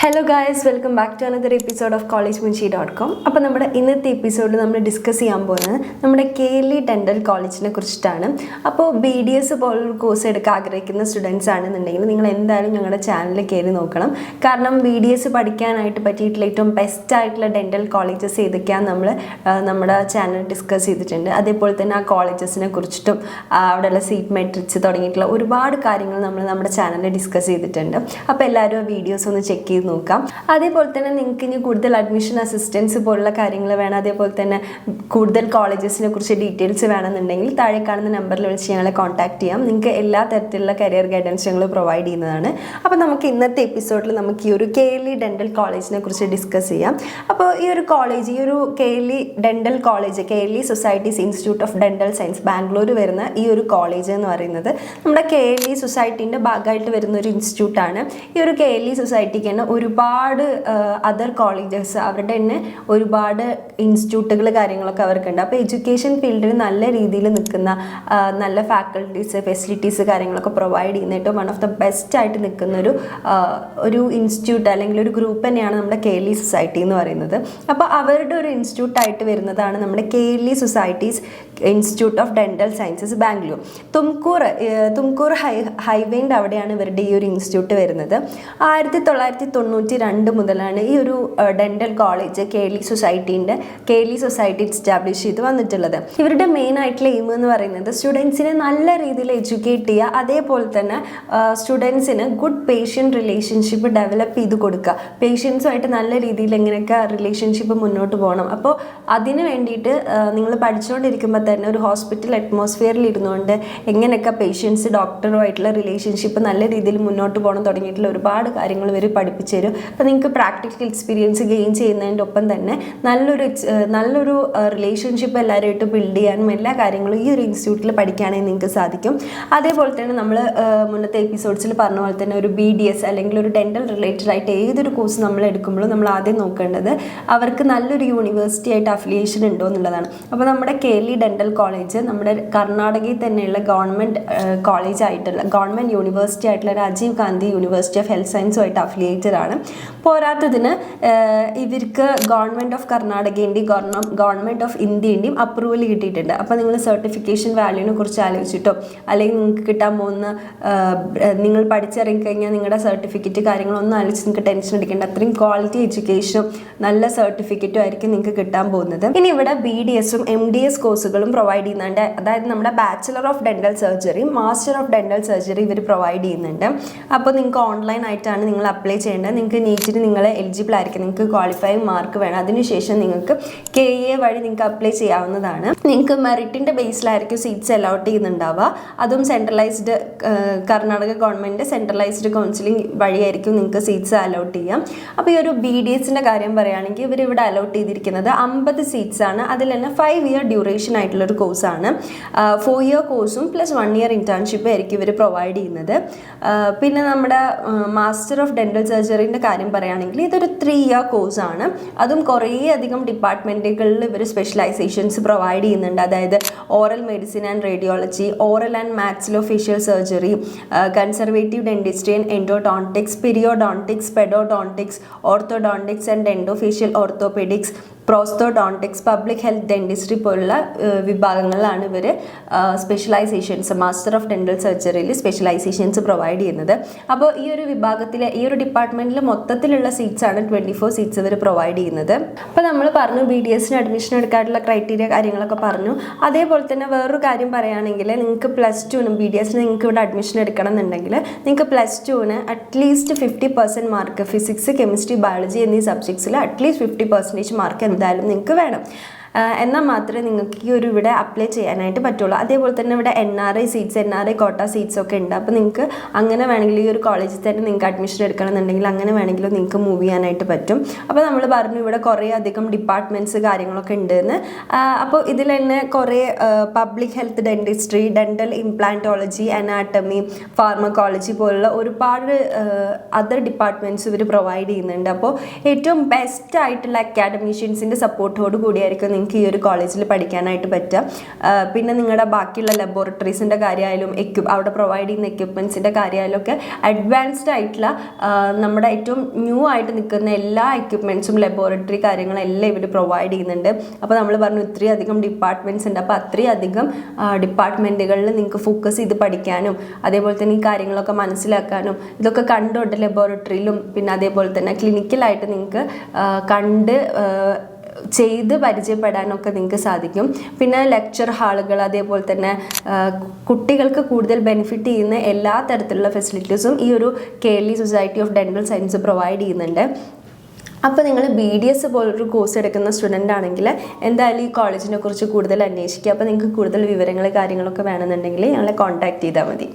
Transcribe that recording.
Hello guys, welcome back to another episode of collegemunshi.com. അപ്പോൾ നമ്മുടെ ഇന്നത്തെ എപ്പിസോഡിൽ നമ്മൾ ഡിസ്കസ് ചെയ്യാൻ പോകുന്നത് നമ്മുടെ KLE ഡെൻ്റൽ കോളേജിനെ കുറിച്ചിട്ടാണ്. അപ്പോൾ BDS പോലൊരു കോഴ്സ് എടുക്കാൻ ആഗ്രഹിക്കുന്ന സ്റ്റുഡൻസ് ആണെന്നുണ്ടെങ്കിൽ നിങ്ങൾ എന്തായാലും ഞങ്ങളുടെ ചാനലിൽ കയറി നോക്കണം. കാരണം BDS പഠിക്കാനായിട്ട് പറ്റിയിട്ടുള്ള ഏറ്റവും ബെസ്റ്റ് ആയിട്ടുള്ള ഡെൻ്റൽ കോളേജസ് ഏതൊക്കെയാണ് നമ്മൾ നമ്മുടെ ചാനൽ ഡിസ്കസ് ചെയ്തിട്ടുണ്ട്. അതേപോലെ തന്നെ ആ കോളേജസിനെ കുറിച്ചിട്ടും അവിടെയുള്ള സീറ്റ് മെട്രിക്സ് തുടങ്ങിയിട്ടുള്ള ഒരുപാട് കാര്യങ്ങൾ നമ്മൾ നമ്മുടെ ചാനലിൽ ഡിസ്കസ് ചെയ്തിട്ടുണ്ട്. അപ്പോൾ എല്ലാവരും ആ വീഡിയോസ് ഒന്ന് ചെക്ക് ചെയ്ത് നോക്കാം. അതേപോലെ തന്നെ നിങ്ങൾക്ക് ഇനി കൂടുതൽ അഡ്മിഷൻ അസിസ്റ്റൻസ് പോലുള്ള കാര്യങ്ങൾ വേണം, അതേപോലെ തന്നെ കൂടുതൽ കോളേജസിനെ കുറിച്ച് ഡീറ്റെയിൽസ് വേണമെന്നുണ്ടെങ്കിൽ താഴെ കാണുന്ന നമ്പറിൽ വിളിച്ച് ഞങ്ങളെ കോൺടാക്ട് ചെയ്യാം. നിങ്ങൾക്ക് എല്ലാ തരത്തിലുള്ള കരിയർ ഗൈഡൻസ് ഞങ്ങൾ പ്രൊവൈഡ് ചെയ്യുന്നതാണ്. അപ്പോൾ നമുക്ക് ഇന്നത്തെ എപ്പിസോഡിൽ നമുക്ക് ഈ ഒരു KLE ഡെൻ്റൽ കോളേജിനെ കുറിച്ച് ഡിസ്കസ് ചെയ്യാം. അപ്പോൾ ഈ ഒരു കോളേജ്, ഈ ഒരു KLE dental college, KLE societies institute of dental science Bangalore വരുന്ന ഈ ഒരു കോളേജ് എന്ന് പറയുന്നത് നമ്മുടെ KLE സൊസൈറ്റീൻ്റെ ഭാഗമായിട്ട് വരുന്ന ഒരു ഇൻസ്റ്റിറ്റ്യൂട്ടാണ്. ഈ ഒരു KLE സൊസൈറ്റിക്ക് തന്നെ ഒരുപാട് അതർ കോളേജസ്, അവരുടെ തന്നെ ഒരുപാട് ഇൻസ്റ്റിറ്റ്യൂട്ടുകൾ കാര്യങ്ങളൊക്കെ അവർക്കുണ്ട്. അപ്പോൾ എഡ്യൂക്കേഷൻ ഫീൽഡിൽ നല്ല രീതിയിൽ നിൽക്കുന്ന നല്ല ഫാക്കൽറ്റീസ്, ഫെസിലിറ്റീസ് കാര്യങ്ങളൊക്കെ പ്രൊവൈഡ് ചെയ്യുന്ന ഏറ്റവും വൺ ഓഫ് ദ ബെസ്റ്റ് ആയിട്ട് നിൽക്കുന്ന ഒരു ഇൻസ്റ്റിറ്റ്യൂട്ട് അല്ലെങ്കിൽ ഒരു ഗ്രൂപ്പ് തന്നെയാണ് നമ്മുടെ KLE സൊസൈറ്റി എന്ന് പറയുന്നത്. അപ്പോൾ അവരുടെ ഒരു ഇൻസ്റ്റിറ്റ്യൂട്ടായിട്ട് വരുന്നതാണ് നമ്മുടെ KLE societies institute of dental sciences Bangalore. Tumkur ഹൈവേൻ്റെ അവിടെയാണ് ഇവരുടെ ഈ ഒരു ഇൻസ്റ്റിറ്റ്യൂട്ട് വരുന്നത്. 1992 മുതലാണ് ഈ ഒരു dental college KLE society establish ചെയ്ത് വന്നിട്ടുള്ളത്. ഇവരുടെ മെയിൻ ആയിട്ടുള്ള എയിം എന്ന് പറയുന്നത് സ്റ്റുഡൻസിനെ നല്ല രീതിയിൽ എഡ്യൂക്കേറ്റ് ചെയ്യുക, അതേപോലെ തന്നെ സ്റ്റുഡൻസിന് ഗുഡ് പേഷ്യൻ്റ് റിലേഷൻഷിപ്പ് ഡെവലപ്പ് ചെയ്ത് കൊടുക്കുക. പേഷ്യൻസുമായിട്ട് നല്ല രീതിയിൽ എങ്ങനെയൊക്കെ റിലേഷൻഷിപ്പ് മുന്നോട്ട് പോകണം. അപ്പോൾ അതിന് വേണ്ടിയിട്ട് നിങ്ങൾ പഠിച്ചുകൊണ്ടിരിക്കുമ്പോൾ തന്നെ ഒരു ഹോസ്പിറ്റൽ അറ്റ്മോസ്ഫിയറിൽ ഇരുന്നുകൊണ്ട് എങ്ങനെയൊക്കെ പേഷ്യൻസ് ഡോക്ടറുമായിട്ടുള്ള റിലേഷൻഷിപ്പ് നല്ല രീതിയിൽ മുന്നോട്ട് പോകണം തുടങ്ങിയിട്ടുള്ള ഒരുപാട് കാര്യങ്ങൾ ഇവർ പഠിപ്പിച്ചു തരും. അപ്പോൾ നിങ്ങൾക്ക് പ്രാക്ടിക്കൽ എക്സ്പീരിയൻസ് ഗെയിൻ ചെയ്യുന്നതിൻ്റെ ഒപ്പം തന്നെ നല്ലൊരു റിലേഷൻഷിപ്പ് എല്ലാവരുമായിട്ട് ബിൽഡ് ചെയ്യാനും എല്ലാ കാര്യങ്ങളും ഈ ഒരു ഇൻസ്റ്റിറ്റ്യൂട്ടിൽ പഠിക്കുകയാണെങ്കിൽ നിങ്ങൾക്ക് സാധിക്കും. അതേപോലെ തന്നെ നമ്മൾ മുന്നത്തെ എപ്പിസോഡ്സിൽ പറഞ്ഞ പോലെ തന്നെ ഒരു BDS അല്ലെങ്കിൽ ഒരു ഡെൻ്റൽ റിലേറ്റഡ് ആയിട്ട് ഏതൊരു കോഴ്സ് നമ്മൾ എടുക്കുമ്പോഴും നമ്മൾ ആദ്യം നോക്കേണ്ടത് അവർക്ക് നല്ലൊരു യൂണിവേഴ്സിറ്റി ആയിട്ട് അഫിലിയേഷൻ ഉണ്ടോ എന്നുള്ളതാണ്. അപ്പോൾ നമ്മുടെ KLE ഡെൻ്റൽ കോളേജ് നമ്മുടെ കർണാടകയിൽ തന്നെയുള്ള ഗവൺമെൻറ് യൂണിവേഴ്സിറ്റി ആയിട്ടുള്ള Rajiv Gandhi university of health സയൻസുമായിട്ട് അഫിലിയേറ്റഡ് ആണ്. പോരാത്തതിന് ഇവർക്ക് ഗവൺമെൻറ് ഓഫ് കർണാടകേൻ്റെയും ഗവൺമെൻറ് ഓഫ് ഇന്ത്യൻ്റെയും അപ്രൂവൽ കിട്ടിയിട്ടുണ്ട്. അപ്പോൾ നിങ്ങൾ സർട്ടിഫിക്കേഷൻ വാല്യൂവിനെ കുറിച്ച് ആലോചിച്ചിട്ടോ അല്ലെങ്കിൽ നിങ്ങൾക്ക് കിട്ടാൻ പോകുന്ന നിങ്ങൾ പഠിച്ചിറങ്ങിക്കഴിഞ്ഞാൽ നിങ്ങളുടെ സർട്ടിഫിക്കറ്റ് കാര്യങ്ങളൊന്നും ആലോചിച്ച് നിങ്ങൾക്ക് ടെൻഷൻ എടുക്കേണ്ട, അത്രയും ക്വാളിറ്റി എഡ്യൂക്കേഷനും നല്ല സർട്ടിഫിക്കറ്റും ആയിരിക്കും നിങ്ങൾക്ക് കിട്ടാൻ പോകുന്നത്. ഇനി ഇവിടെ BDSഉം MDS കോഴ്സുകളും പ്രൊവൈഡ് ചെയ്യുന്നുണ്ട്. അതായത് നമ്മുടെ bachelor of dental surgery, master of dental surgery ഇവർ പ്രൊവൈഡ് ചെയ്യുന്നുണ്ട്. അപ്പോൾ നിങ്ങൾക്ക് ഓൺലൈൻ ആയിട്ടാണ് നിങ്ങൾ അപ്ലൈ ചെയ്യേണ്ടത്. നിങ്ങൾക്ക് നീറ്റിന് നിങ്ങൾ എലിജിബിൾ ആയിരിക്കും, നിങ്ങൾക്ക് ക്വാളിഫയിങ് മാർക്ക് വേണം. അതിനുശേഷം നിങ്ങൾക്ക് KA വഴി നിങ്ങൾക്ക് അപ്ലൈ ചെയ്യാവുന്നതാണ്. നിങ്ങൾക്ക് മെറിറ്റിൻ്റെ ബേസിലായിരിക്കും സീറ്റ്സ് അലോട്ട് ചെയ്യുന്നുണ്ടാവുക. അതും centralised Karnataka government centralised counselling വഴിയായിരിക്കും നിങ്ങൾക്ക് സീറ്റ്സ് അലോട്ട് ചെയ്യാം. അപ്പോൾ ഈ ഒരു BDSൻ്റെ കാര്യം പറയുകയാണെങ്കിൽ ഇവരിവിടെ അലോട്ട് ചെയ്തിരിക്കുന്നത് 50 സീറ്റ്സ് ആണ്. അതിൽ തന്നെ 5 ഇയർ ഡ്യൂറേഷൻ ആയിട്ടുള്ളൊരു കോഴ്സാണ്. 4 ഇയർ കോഴ്സും പ്ലസ് 1 ഇയർ ഇൻറ്റേൺഷിപ്പും ആയിരിക്കും ഇവർ പ്രൊവൈഡ് ചെയ്യുന്നത്. പിന്നെ നമ്മുടെ മാസ്റ്റർ ഓഫ് ഡെൻ്റൽ സർജറിൻ്റെ കാര്യം പറയുകയാണെങ്കിൽ ഇതൊരു 3 ഇയർ കോഴ്സാണ്. അതും കുറേ അധികം ഡിപ്പാർട്ട്മെൻറ്റുകളിൽ ഇവർ സ്പെഷ്യലൈസേഷൻസ് പ്രൊവൈഡ് ചെയ്യുന്നുണ്ട്. അതായത് oral medicine and radiology, oral and maxillofacial surgery, conservative dentistry and endodontics, periodontics, pedodontics, orthodontics and dentofacial orthopaedics, prosthodontics, public health dentistry പോലുള്ള വിഭാഗങ്ങളിലാണ് ഇവർ സ്പെഷ്യലൈസേഷൻസ്, മാസ്റ്റർ ഓഫ് ഡെൻ്റൽ സർജറിയിൽ സ്പെഷ്യലൈസേഷൻസ് പ്രൊവൈഡ് ചെയ്യുന്നത്. അപ്പോൾ ഈ ഒരു വിഭാഗത്തിലെ ഈ ഒരു ഡിപ്പാർട്ട്മെൻറ്റിൽ മൊത്തത്തിലുള്ള സീറ്റ്സാണ് 24 സീറ്റ്സ് ഇവർ പ്രൊവൈഡ് ചെയ്യുന്നത്. അപ്പോൾ നമ്മൾ പറഞ്ഞു BDSന് അഡ്മിഷൻ എടുക്കാനുള്ള ക്രൈറ്റീരിയ കാര്യങ്ങളൊക്കെ പറഞ്ഞു. അതേപോലെ തന്നെ വേറൊരു കാര്യം പറയുകയാണെങ്കിൽ നിങ്ങൾക്ക് +2നും BDSന് നിങ്ങൾക്ക് ഇവിടെ അഡ്മിഷൻ എടുക്കണം എന്നുണ്ടെങ്കിൽ നിങ്ങൾക്ക് +2ന് at least 50% mark, physics, chemistry, biology എന്നീ സബ്ജക്ട്സിൽ അറ്റ്ലീസ്റ്റ് 50% മാർക്ക് എന്തായാലും നിങ്ങൾക്ക് വേണം. എന്നാൽ മാത്രമേ നിങ്ങൾക്ക് ഈ ഒരു ഇവിടെ അപ്ലൈ ചെയ്യാനായിട്ട് പറ്റുള്ളൂ. അതേപോലെ തന്നെ ഇവിടെ NRI സീറ്റ്സ്, NRI കോട്ട സീറ്റ്സ് ഒക്കെ ഉണ്ട്. അപ്പോൾ നിങ്ങൾക്ക് അങ്ങനെ വേണമെങ്കിൽ ഈ ഒരു കോളേജിൽ തന്നെ നിങ്ങൾക്ക് അഡ്മിഷൻ എടുക്കണമെന്നുണ്ടെങ്കിൽ അങ്ങനെ വേണമെങ്കിലും നിങ്ങൾക്ക് മൂവ് ചെയ്യാനായിട്ട് പറ്റും. അപ്പോൾ നമ്മൾ പറഞ്ഞു ഇവിടെ കുറേ അധികം ഡിപ്പാർട്ട്മെൻറ്റ്സ് കാര്യങ്ങളൊക്കെ ഉണ്ടെന്ന്. അപ്പോൾ ഇതിൽ തന്നെ കുറേ public health dentistry, dental implantology, anatomy, pharmacology പോലുള്ള ഒരുപാട് അതർ ഡിപ്പാർട്ട്മെൻറ്റ്സ് ഇവർ പ്രൊവൈഡ് ചെയ്യുന്നുണ്ട്. അപ്പോൾ ഏറ്റവും ബെസ്റ്റ് ആയിട്ടുള്ള അക്കാഡമീഷ്യൻസിൻ്റെ സപ്പോർട്ടോട് കൂടിയായിരിക്കും നിങ്ങൾക്ക് ഈ ഒരു കോളേജിൽ പഠിക്കാനായിട്ട് പറ്റുക. പിന്നെ നിങ്ങളുടെ ബാക്കിയുള്ള ലബോറട്ടറീസിൻ്റെ കാര്യമായാലും അവിടെ പ്രൊവൈഡ് ചെയ്യുന്ന എക്യുപ്മെൻറ്റ്സിൻ്റെ കാര്യമായാലും ഒക്കെ അഡ്വാൻസ്ഡ് ആയിട്ടുള്ള നമ്മുടെ ഏറ്റവും ന്യൂ ആയിട്ട് നിൽക്കുന്ന എല്ലാ എക്യുപ്മെൻറ്റ്സും ലബോറട്ടറി കാര്യങ്ങളെല്ലാം ഇവർ പ്രൊവൈഡ് ചെയ്യുന്നുണ്ട്. അപ്പോൾ നമ്മൾ പറഞ്ഞു ഇത്രയും അധികം ഡിപ്പാർട്ട്മെൻറ്റ്സ് ഉണ്ട്. അപ്പോൾ അത്രയും അധികം ഡിപ്പാർട്ട്മെൻറ്റുകളിൽ നിങ്ങൾക്ക് ഫോക്കസ് ചെയ്ത് പഠിക്കാനും അതേപോലെ തന്നെ ഈ കാര്യങ്ങളൊക്കെ മനസ്സിലാക്കാനും ഇതൊക്കെ കണ്ടുകൊണ്ട് ലബോറട്ടറിയിലും പിന്നെ അതേപോലെ തന്നെ ക്ലിനിക്കലായിട്ട് നിങ്ങൾക്ക് കണ്ട് ചെയ്ത് പരിചയപ്പെടാനൊക്കെ നിങ്ങൾക്ക് സാധിക്കും. പിന്നെ ലെക്ചർ ഹാളുകൾ അതേപോലെ തന്നെ കുട്ടികൾക്ക് കൂടുതൽ ബെനിഫിറ്റ് ചെയ്യുന്ന എല്ലാ തരത്തിലുള്ള ഫെസിലിറ്റീസും ഈ ഒരു കേരളീയ society of dental science provide ചെയ്യുന്നുണ്ട്. അപ്പോൾ നിങ്ങൾ BDS പോലൊരു കോഴ്സ് എടുക്കുന്ന സ്റ്റുഡൻ്റ് ആണെങ്കിൽ എന്തായാലും ഈ കോളേജിനെ കുറിച്ച് കൂടുതൽ അന്വേഷിക്കുക. അപ്പോൾ നിങ്ങൾക്ക് കൂടുതൽ വിവരങ്ങൾ കാര്യങ്ങളൊക്കെ വേണമെന്നുണ്ടെങ്കിൽ ഞങ്ങളെ കോൺടാക്ട് ചെയ്താൽ മതി.